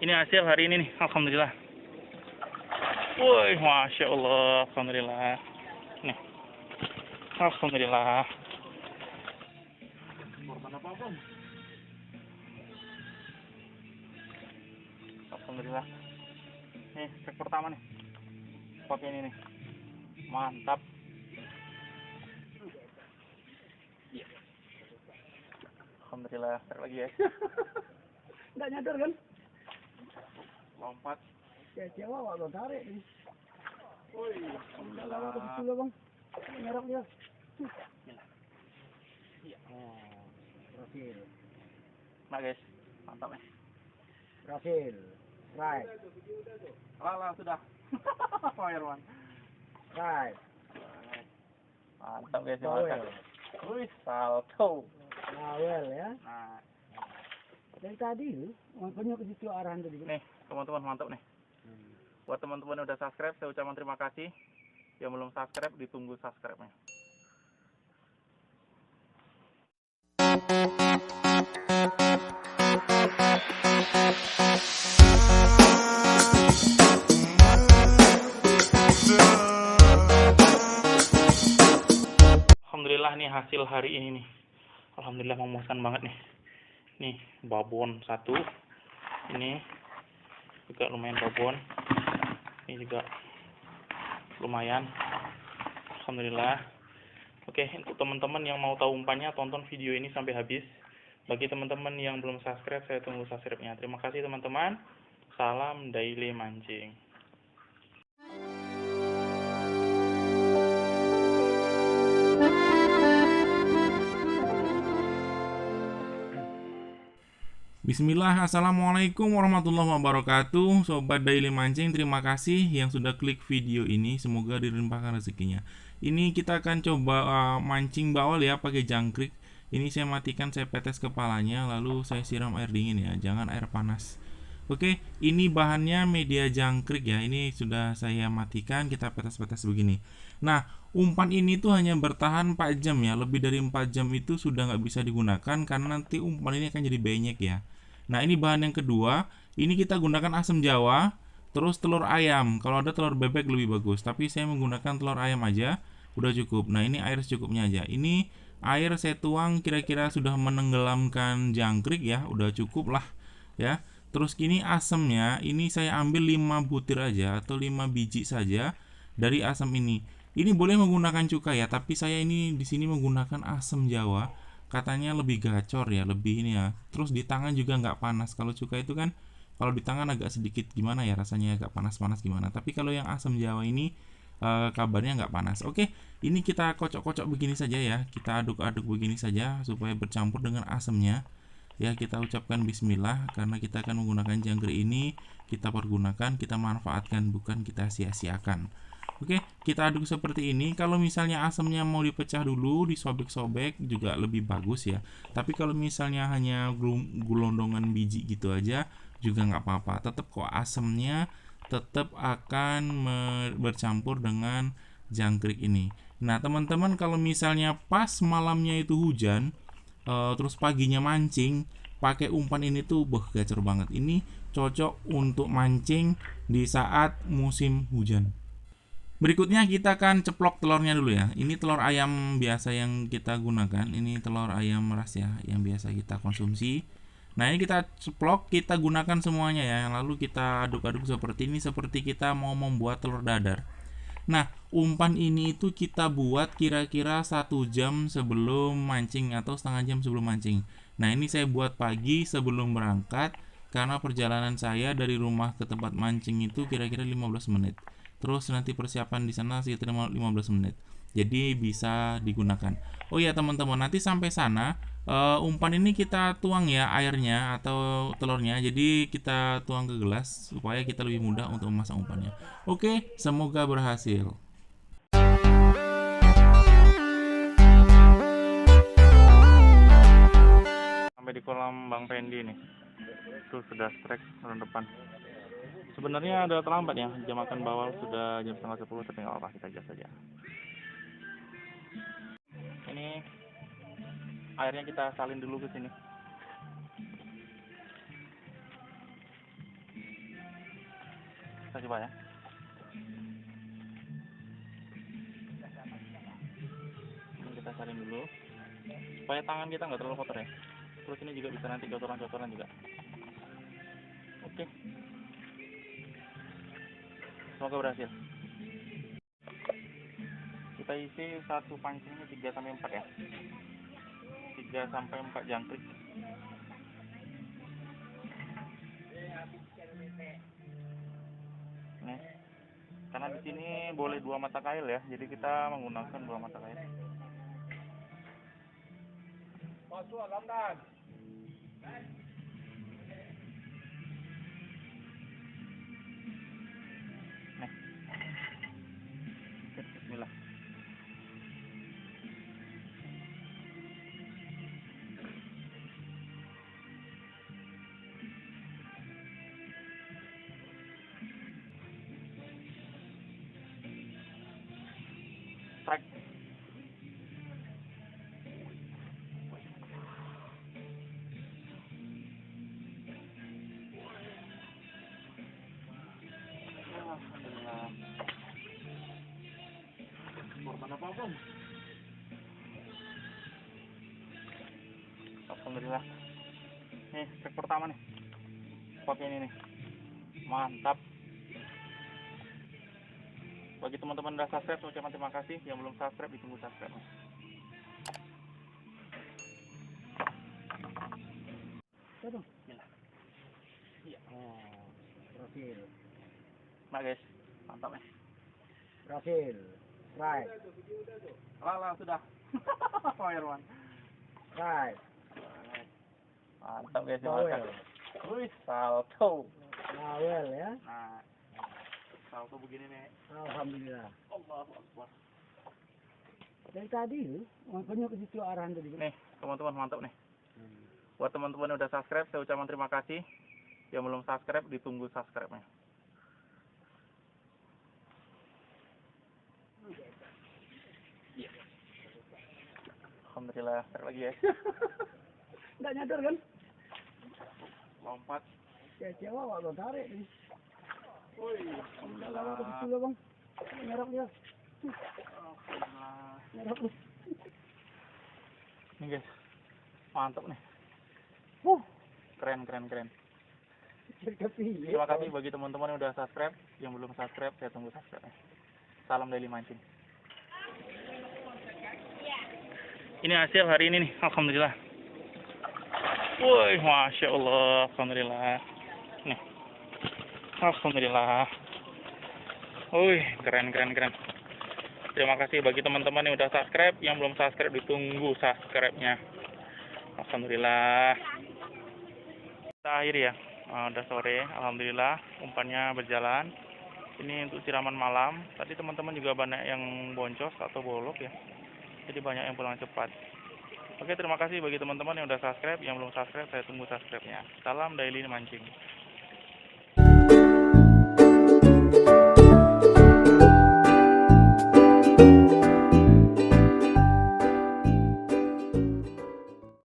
Ini hasil hari ini nih, alhamdulillah. Woi, masya Allah, alhamdulillah. Nih, alhamdulillah. Korban apa pun? Alhamdulillah. Nih, trek pertama nih. Pakai ini nih. Mantap. Alhamdulillah, trek lagi ya. Nggak nyadar kan? Lompat. Ya Jawa waktu tarik nih. Woi, Nggak lama ke situ lah bang. Ngerok dia. Berhasil. Nah guys, mantap nih. Berhasil. Right. Lah sudah. Fireman. Right. Mantap guys, Bawel. mantap. Wih, salto. Bawel ya. Nah, Dari tadi tuh, makanya ke situ arahan tadi. nih teman-teman mantap nih. Buat teman-teman yang udah subscribe, saya ucapkan terima kasih. Yang belum subscribe, ditunggu subscribe-nya. Alhamdulillah nih hasil hari ini nih. Alhamdulillah memuaskan banget nih. Nih babon satu. Ini juga lumayan babon. Ini juga lumayan. Alhamdulillah. Oke, untuk teman-teman yang mau tahu umpannya, tonton video ini sampai habis. Bagi teman-teman yang belum subscribe, saya tunggu subscribe-nya. Terima kasih teman-teman. Salam daily mancing. Bismillah, assalamualaikum warahmatullahi wabarakatuh. Sobat Daily Mancing, terima kasih yang sudah klik video ini. Semoga dilimpahkan rezekinya. Ini kita akan coba mancing bawal ya, pakai jangkrik. Ini saya matikan, saya petes kepalanya, lalu saya siram air dingin ya, jangan air panas. Oke, ini bahannya media jangkrik ya. Ini sudah saya matikan, kita petes-petes begini. Nah, umpan ini tuh hanya bertahan 4 jam ya. Lebih dari 4 jam itu sudah nggak bisa digunakan karena nanti umpan ini akan jadi benyek ya. Nah, ini bahan yang kedua. Ini kita gunakan asam jawa, terus telur ayam. Kalau ada telur bebek lebih bagus, tapi saya menggunakan telur ayam aja, udah cukup. Nah, ini air secukupnya aja. Ini air saya tuang kira-kira sudah menenggelamkan jangkrik ya, udah cukup lah ya. Terus gini asamnya, ini saya ambil 5 butir aja atau 5 biji saja dari asam ini. Ini boleh menggunakan cuka ya, tapi saya ini di sini menggunakan asam jawa. Katanya lebih gacor ya, lebih ini ya. Terus di tangan juga nggak panas. Kalau cuka itu kan kalau di tangan agak sedikit gimana ya, rasanya agak panas-panas gimana. Tapi kalau yang asam jawa ini kabarnya nggak panas. Oke, ini kita kocok-kocok begini saja ya. Kita aduk-aduk begini saja supaya bercampur dengan asamnya. Ya, kita ucapkan bismillah karena kita akan menggunakan jangkrik ini, kita pergunakan, kita manfaatkan, bukan kita sia-siakan. Oke, kita aduk seperti ini. Kalau misalnya asamnya mau dipecah dulu, disobek-sobek juga lebih bagus ya. Tapi kalau misalnya hanya gelondongan biji gitu aja juga nggak apa-apa. Tetap kok asamnya tetap akan bercampur dengan jangkrik ini. Nah, teman-teman kalau misalnya pas malamnya itu hujan, terus paginya mancing pakai umpan ini tuh gacor banget. Ini cocok untuk mancing di saat musim hujan. Berikutnya kita akan ceplok telurnya dulu ya. Ini telur ayam biasa yang kita gunakan. Ini telur ayam ras ya, yang biasa kita konsumsi. Nah, ini kita ceplok, kita gunakan semuanya ya. Lalu kita aduk-aduk seperti ini, seperti kita mau membuat telur dadar. Nah, umpan ini itu kita buat kira-kira 1 jam sebelum mancing atau setengah jam sebelum mancing. Nah, ini saya buat pagi sebelum berangkat karena perjalanan saya dari rumah ke tempat mancing itu kira-kira 15 menit. Terus nanti persiapan di sana sekitar 15 menit. Jadi bisa digunakan. Oh ya teman-teman, nanti sampai sana umpan ini kita tuang ya airnya atau telurnya. Jadi kita tuang ke gelas supaya kita lebih mudah untuk memasang umpannya. Oke, semoga berhasil. Sampai di kolam Bang Pendi nih. Itu sudah strike tahun depan. Sebenarnya ada terlambat ya, jam makan bawal sudah jam 9:30, tapi nggak apa-apa, kita gas saja. Ini airnya kita salin dulu ke sini. Kita coba ya. Ini kita saring dulu supaya tangan kita nggak terlalu kotor ya. Terus ini juga bisa nanti kotoran-kotoran juga. Oke, semoga berhasil. Kita isi satu pancingnya 3-4 ya. 3-4 jangkrik. Nih, karena di sini boleh 2 mata kail ya, jadi kita menggunakan 2 mata kail. Nih, bismillah. Strike. Alhamdulillah. Korban apa pun. Alhamdulillah. Nih, strike pertama nih. Pakai ini nih. Mantap. Bagi teman-teman udah subscribe, saya ucapkan terima kasih. Yang belum subscribe, ditunggu subscribe. Satu. Bismillah. Iya. Oh, berhasil. Nah guys, mantap nih. Berhasil. Right. Lah, sudah. Pak Irwan. Right. Mantap guys, Bawel. mantap. Wih, salto. Bawel ya. Nah, salto begini nih. Alhamdulillah. Allahu Akbar. Dari tadi lu, makanya ke situ arahan tadi. Nih, teman-teman mantap nih. Buat teman-teman yang udah subscribe, saya ucapkan terima kasih. Yang belum subscribe, ditunggu subscribe-nya. Alhamdulillah, tarik lagi ya. Nggak nyadar kan? Lompat. Kecewa waktu tarik nih. Wih, Nggak lama ke situ lah bang. Nyerap dia. Alhamdulillah. Nyerap lu. Nih guys, mantap nih. Keren. Terima kasih bagi teman-teman yang udah subscribe. Yang belum subscribe, saya tunggu subscribe-nya. Salam daily mancing. Ini hasil hari ini nih, alhamdulillah. Woi, masya Allah, alhamdulillah. Nih, alhamdulillah. Wih, keren. Terima kasih bagi teman-teman yang udah subscribe. Yang belum subscribe, ditunggu subscribe-nya. Alhamdulillah. Kita akhiri ya. Udah sore, alhamdulillah umpannya berjalan. Ini untuk siraman malam. Tadi teman-teman juga banyak yang boncos atau bolok ya. Jadi banyak yang pulang cepat. Oke, terima kasih bagi teman-teman yang udah subscribe. Yang belum subscribe, saya tunggu subscribe-nya. Salam daily mancing.